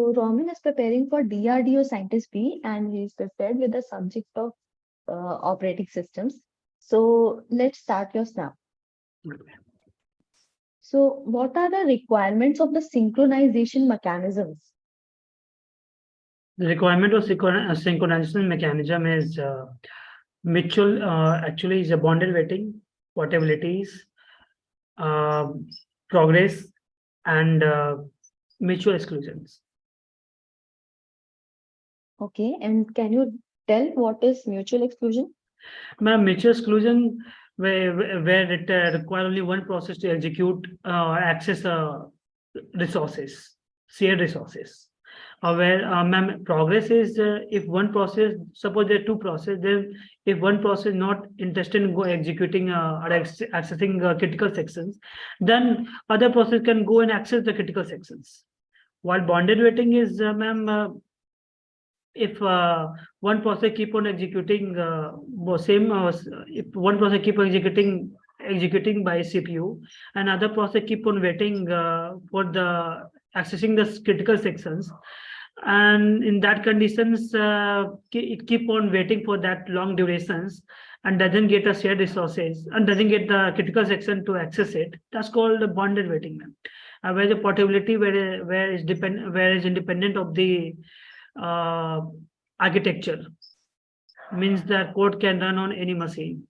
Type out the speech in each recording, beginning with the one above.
So Roman is preparing for DRDO Scientist B and he is prepared with the subject of operating systems. So let's start your snap. So what are the requirements of the synchronization mechanisms? The requirement of synchronization mechanism is mutual, actually is a bonded waiting, portabilities, progress, and mutual exclusions. Okay, and can you tell what is mutual exclusion? Ma'am, mutual exclusion where it require only one process to execute access resources, shared resources. Where ma'am, progress is if one process, suppose there are two processes, then if one process not interested in go executing or accessing critical sections, then other process can go and access the critical sections. While bonded waiting is ma'am, if one process keep on executing if one process keep on executing by CPU, and other process keep on waiting for the accessing the critical sections, and in that conditions it keep on waiting for that long durations and doesn't get a shared resources and doesn't get the critical section to access it. That's called the bonded waiting, where the portability where is independent of the architecture, means that code can run on any machine.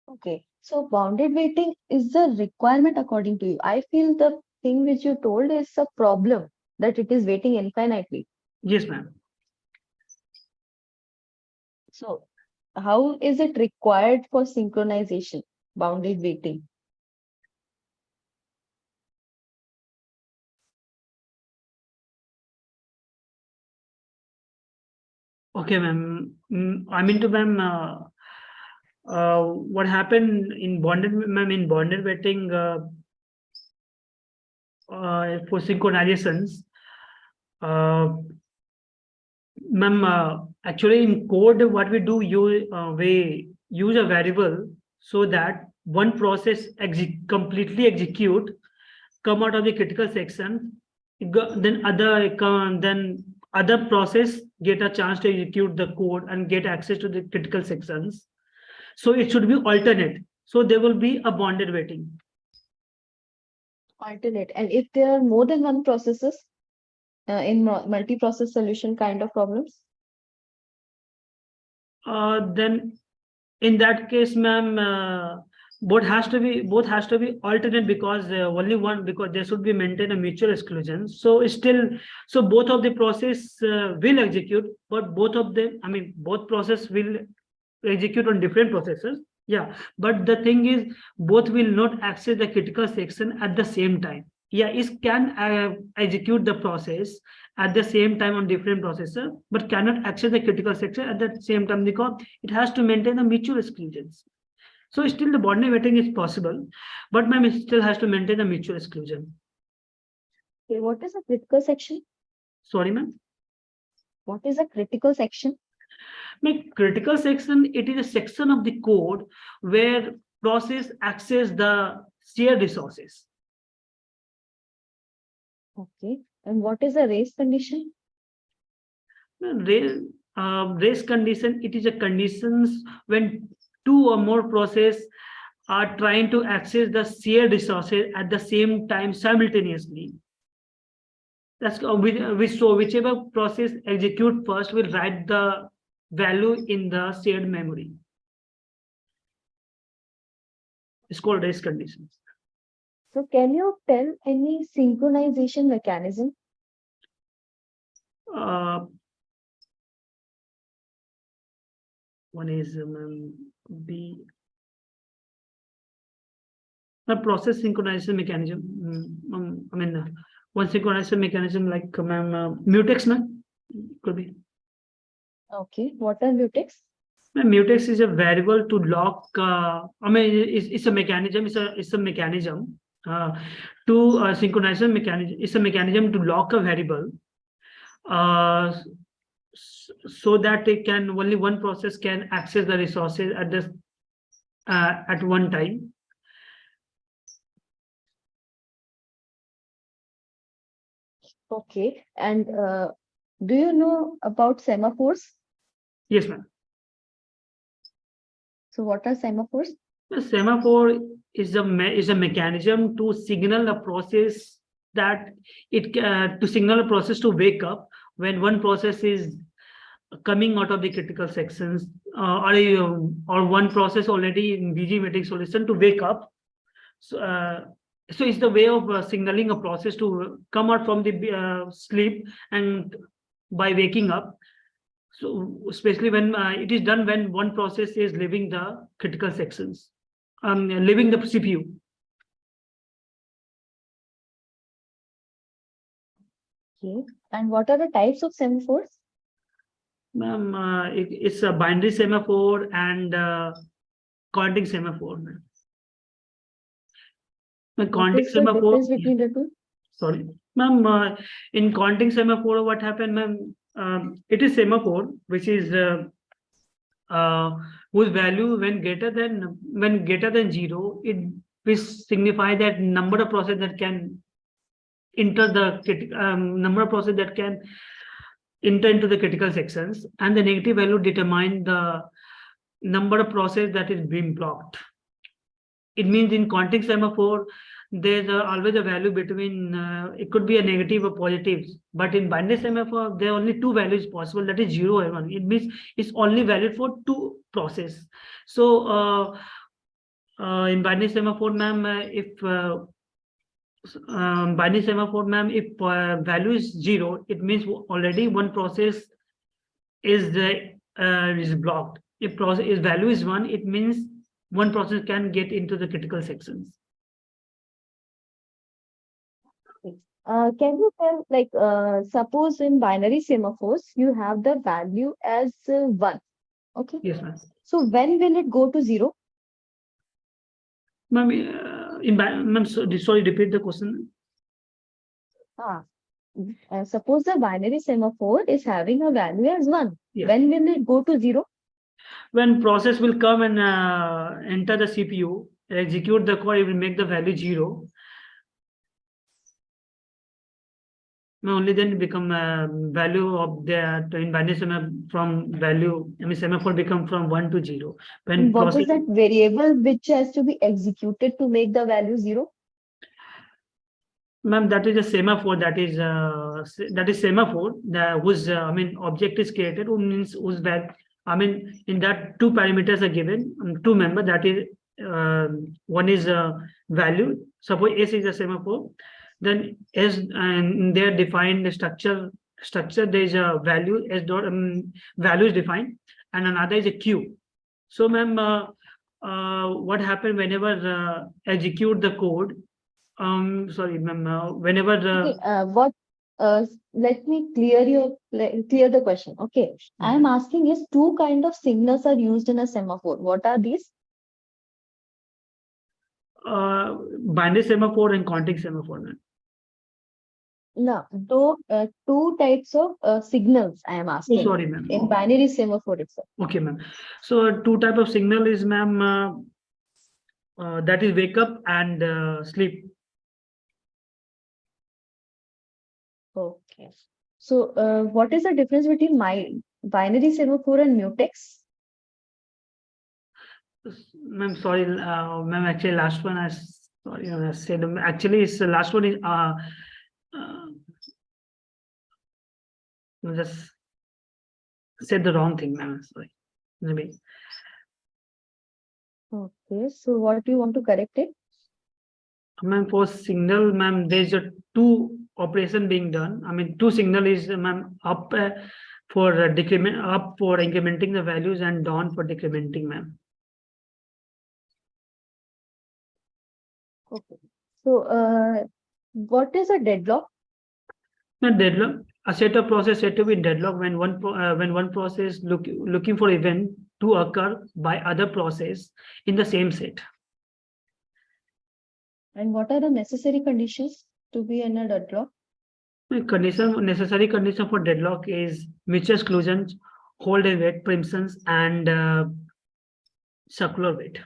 Okay, so bounded waiting is the requirement according to you. I feel the thing which you told is a problem, that it is waiting infinitely. Yes, ma'am. So how is it required for synchronization, bounded waiting? Okay, ma'am. I mean to ma'am, what happened in bonded, ma'am, in bonded waiting for synchronizations, ma'am, actually in code, what we do, we use a variable so that one process completely execute, come out of the critical section, then other process get a chance to execute the code and get access to the critical sections. So it should be alternate. So there will be a bonded waiting. Alternate. And if there are more than one processes in multi-process solution kind of problems? Then in that case, ma'am, both has to be alternate, because only one, because there should be maintain a mutual exclusion. So still, so both of the process will execute, but both of them, I mean, both process will execute on different processes. Yeah, but the thing is, both will not access the critical section at the same time. Yeah, it can execute the process at the same time on different processor, but cannot access the critical section at the same time because it has to maintain the mutual exclusions. So still the bonded waiting is possible, but ma'am, it still has to maintain the mutual exclusion. Okay, what is a critical section? Sorry, ma'am. What is a critical section? My critical section, it is a section of the code where process access the shared resources. Okay, and what is a race condition? Race condition, it is a conditions when two or more process are trying to access the shared resources at the same time simultaneously. That's so whichever process execute first will write the value in the shared memory. It's called race conditions. So can you tell any synchronization mechanism? One is the process synchronization mechanism. I mean, one synchronization mechanism like mutex, ma'am, could be. Okay, what are mutex? Mutex is a variable to lock. I mean, it's a mechanism. It's a mechanism to synchronization mechanism. It's a mechanism to lock a variable, so that it can only one process can access the resources at this at one time. Okay. And do you know about semaphores? Yes, ma'am. So what are semaphores? The semaphore is a mechanism to signal a process that to signal a process to wake up when one process is coming out of the critical sections, or one process already in BG metric solution to wake up. So it's the way of signaling a process to come out from the sleep and by waking up. So especially when it is done when one process is leaving the critical sections, leaving the CPU. Okay. And what are the types of semaphores? Ma'am, it's a binary semaphore and counting semaphore. Ma'am. The What counting is the semaphore. difference between the two? Sorry, ma'am. In counting semaphore, what happened, ma'am? It is semaphore which is whose value when greater than 0, it will signify that number of process that can enter the number of process that can enter into the critical sections, and the negative value determine the number of process that is being blocked. It means in counting semaphore, there's always a value between, it could be a negative or positive, but in binary semaphore, there are only two values possible, that is 0 and 1. It means it's only valid for two process. So in binary semaphore, ma'am, if binary semaphore, ma'am, if value is 0, it means already one process is blocked. If value is 1, it means one process can get into the critical sections. Can you tell, like, suppose in binary semaphores, you have the value as 1. Okay. Yes, ma'am. So when will it go to 0? Ma'am, ma'am, sorry, repeat the question. Suppose the binary semaphore is having a value as 1. Yeah. When will it go to 0? When process will come and enter the CPU, execute the code, it will make the value 0. Only then become value of the in binary semaphore from value. I mean semaphore become from 1 to 0. When What process, is that variable which has to be executed to make the value 0? ma'am, that is a semaphore. That is semaphore. Whose I mean object is created. Who means whose value. I mean in that two parameters are given. Two member, that is one is value. Suppose S is a semaphore. Then S and their defined structure there is a value S dot value is defined, and another is a Q. So ma'am, what happened whenever execute the code? Sorry, ma'am. Whenever Let me clear the question. Okay, I am asking is two kind of signals are used in a semaphore. What are these? binary semaphore and counting semaphore, ma'am. No, two types of signals I am Oh, asking sorry, ma'am. in binary semaphore itself. Okay, ma'am. So two type of signal is, ma'am, that is wake up and sleep. Okay. So, what is the difference between my binary semaphore and mutex? Ma'am, sorry, ma'am. Actually, last one I sorry, I said actually it's the last one is just said the wrong thing, ma'am. Sorry, maybe. Okay. So, what do you want to correct it? Ma'am, for signal, ma'am, there's a two operation being done. I mean, two signal is, ma'am, up for decrement, up for incrementing the values, and down for decrementing, ma'am. Okay. So, what is a deadlock? Now, deadlock, a set of process said to be deadlock when one process looking for event to occur by other process in the same set. And what are the necessary conditions to be in a deadlock? Necessary condition for deadlock is mutual exclusions, hold and wait preemptions, and circular wait.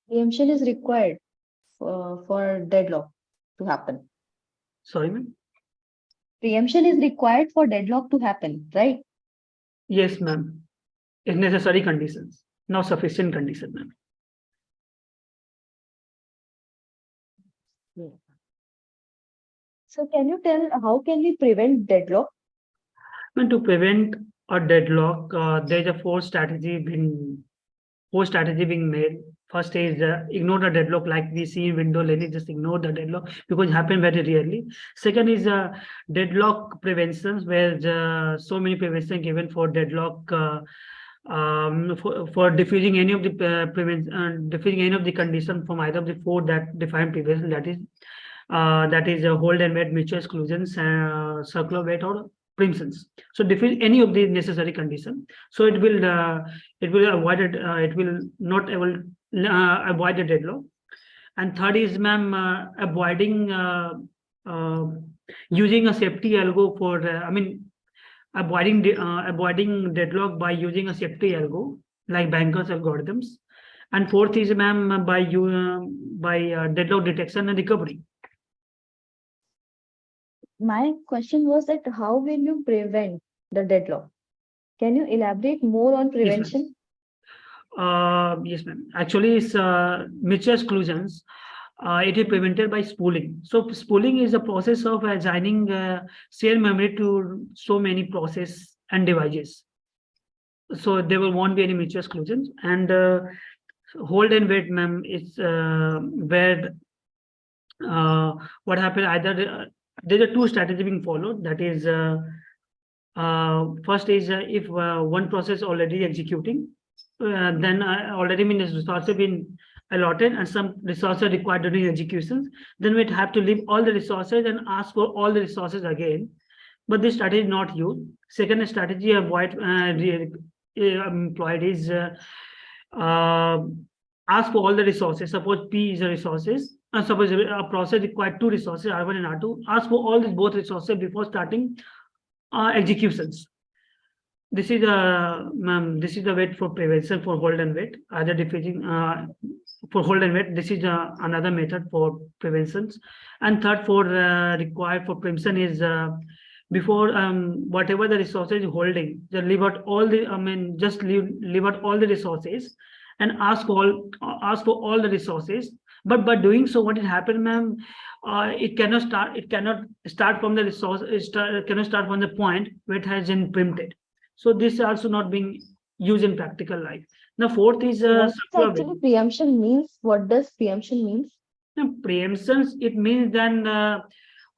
Preemption is required for deadlock to happen. Sorry, ma'am. Preemption is required for deadlock to happen, right? Yes, ma'am. It's necessary conditions, not sufficient condition, ma'am. Yeah. So can you tell how can we prevent deadlock? And to prevent a deadlock, there's a four strategy being made. First is ignore the deadlock, like we see in window learning, just ignore the deadlock because it happens very rarely. Second is deadlock preventions, where so many prevention given for deadlock, for diffusing any of the diffusing any of the condition from either of the four that define prevention, that is hold and wait, mutual exclusions, circular wait, or preemptions. So define any of the necessary condition. So it will avoid it. It will not able avoid the deadlock. And third is, ma'am, avoiding using a safety algo for. Avoiding deadlock by using a safety algo like bankers algorithms. And fourth is, ma'am, by deadlock detection and recovery. My question was that how will you prevent the deadlock? Can you elaborate more on Yes, ma'am. prevention? Yes, ma'am. Actually, it's mutual exclusions. It is prevented by spooling. So spooling is a process of assigning shared memory to so many process and devices. So there will won't be any mutual exclusions. And hold and wait, ma'am, is where what happened either there are two strategies being followed. That is, first is if one process already executing, then already means resources been allotted and some resources are required during executions, then we'd have to leave all the resources and ask for all the resources again. But this strategy is not used. Second strategy employed is ask for all the resources. Suppose P is the resources, and suppose a process required two resources, R1 and R2. Ask for all these both resources before starting executions. This is the way for prevention for hold and wait. Either diffusing for hold and wait. This is another method for preventions. And third, for required for prevention is before whatever the resources is holding, just leave out all the just leave out all the resources and ask for all the resources. But by doing so, what will happen, ma'am? It cannot start from the resource. Cannot start from the point where it has been preempted. So this is also not being used in practical life. Now, fourth is What circular actually waiting. preemption means? What does preemption means? Now, preemptions, it means then while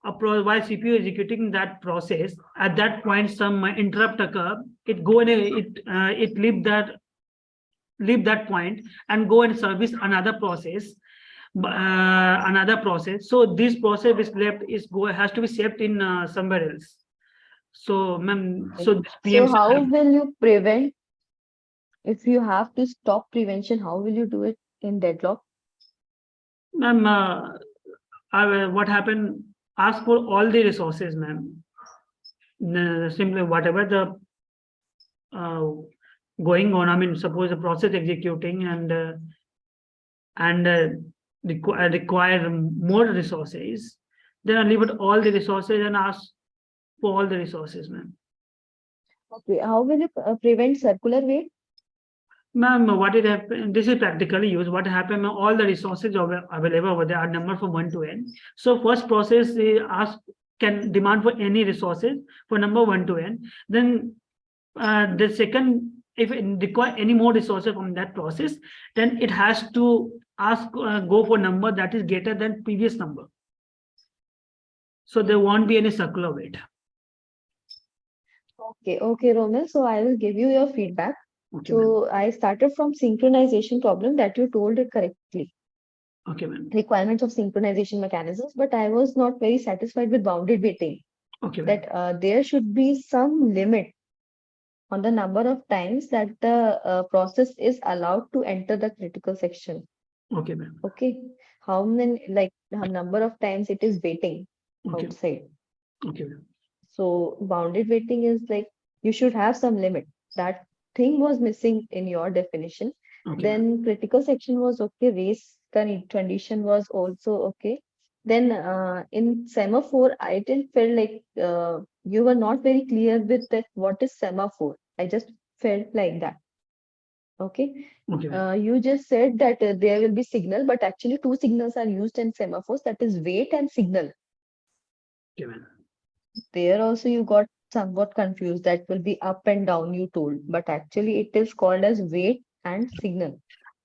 CPU executing that process, at that point some interrupt occur. It go and it leave that point and go and service another process. So this process is left has to be saved in somewhere else. So, ma'am, so this So preemption. how will you prevent if you have to stop prevention? How will you do it in deadlock? Ma'am, what happened? Ask for all the resources, ma'am. Simply whatever the going on. I mean, suppose the process executing and require more resources, then I leave it all the resources and ask for all the resources, ma'am. Okay, how will you prevent circular wait? Ma'am, what it happened, this is practically used. What happened, all the resources available over there are numbered from 1 to n. So first process can demand for any resources for number 1 to n. Then the second, if it require any more resources from that process, then it has to go for number that is greater than previous number. So there won't be any circular wait. Okay, Romil. So I will give you your feedback. Okay, So I started from synchronization problem that you told it correctly. Okay, ma'am. Requirements of synchronization mechanisms, but I was not very satisfied with bounded waiting. Okay, that there should be some limit on the number of times that the process is allowed to enter the critical section. Okay, ma'am. Okay, how many the number of times it is waiting Okay. outside. Okay. So bounded waiting is like you should have some limit. That thing was missing in your definition. Okay. Then critical section was okay. Race condition was also okay. Then in semaphore, I didn't feel like you were not very clear with that what is semaphore. I just felt like that. Okay. Okay, ma'am. You just said that there will be signal, but actually two signals are used in semaphores, that is wait and signal. Okay, ma'am. There also you got somewhat confused. That will be up and down, you told, but actually it is called as wait and signal.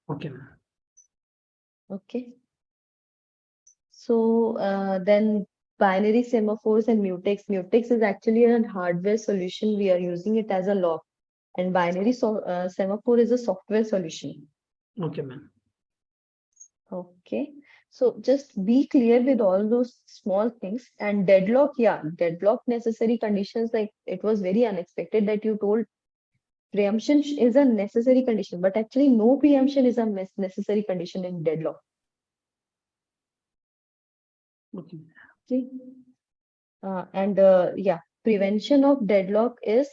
Okay, ma'am. Okay. So then binary semaphores and mutex. Mutex is actually a hardware solution. We are using it as a lock, and binary semaphore is a software solution. Okay, ma'am. Okay. So just be clear with all those small things. And deadlock, yeah, deadlock necessary conditions. Like it was very unexpected that you told preemption is a necessary condition, but actually no preemption is a necessary condition in deadlock. Okay. Okay. And yeah, prevention of deadlock is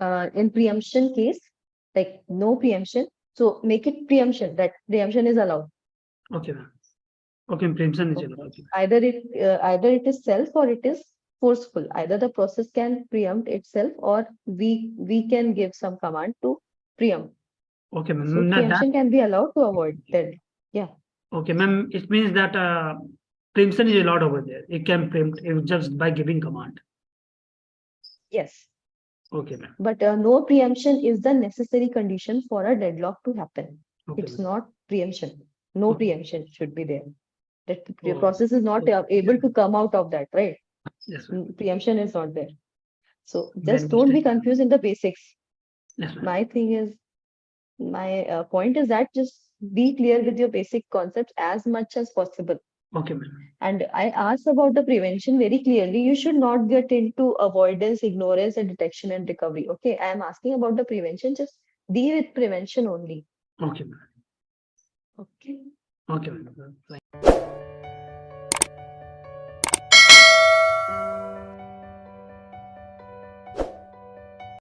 in preemption case, like no preemption. So make it preemption, that preemption is allowed. Okay, ma'am. Okay, preemption is Okay. allowed. Okay. Either it is self or it is forceful. Either the process can preempt itself or we can give some command to preempt. Okay, So ma'am. That preemption can be allowed to avoid that. Yeah. okay, ma'am. It means that preemption is allowed over there. It can preempt just by giving command. Yes. Okay, ma'am. But no preemption is the necessary condition for a deadlock to happen. Okay, It's ma'am. not preemption. No Okay. preemption should be there. That the Oh, process is not okay. able to come out of that, right? Yes, ma'am. Preemption is not there. So Very just don't be mistake. confused in the basics. Yes, ma'am. My thing is, my point is that just be clear with your basic concepts as much as possible. Okay, ma'am. And I asked about the prevention very clearly. You should not get into avoidance, ignorance, and detection and recovery. Okay, I am asking about the prevention. Just be with prevention only. Okay, ma'am. Okay. Okay, ma'am.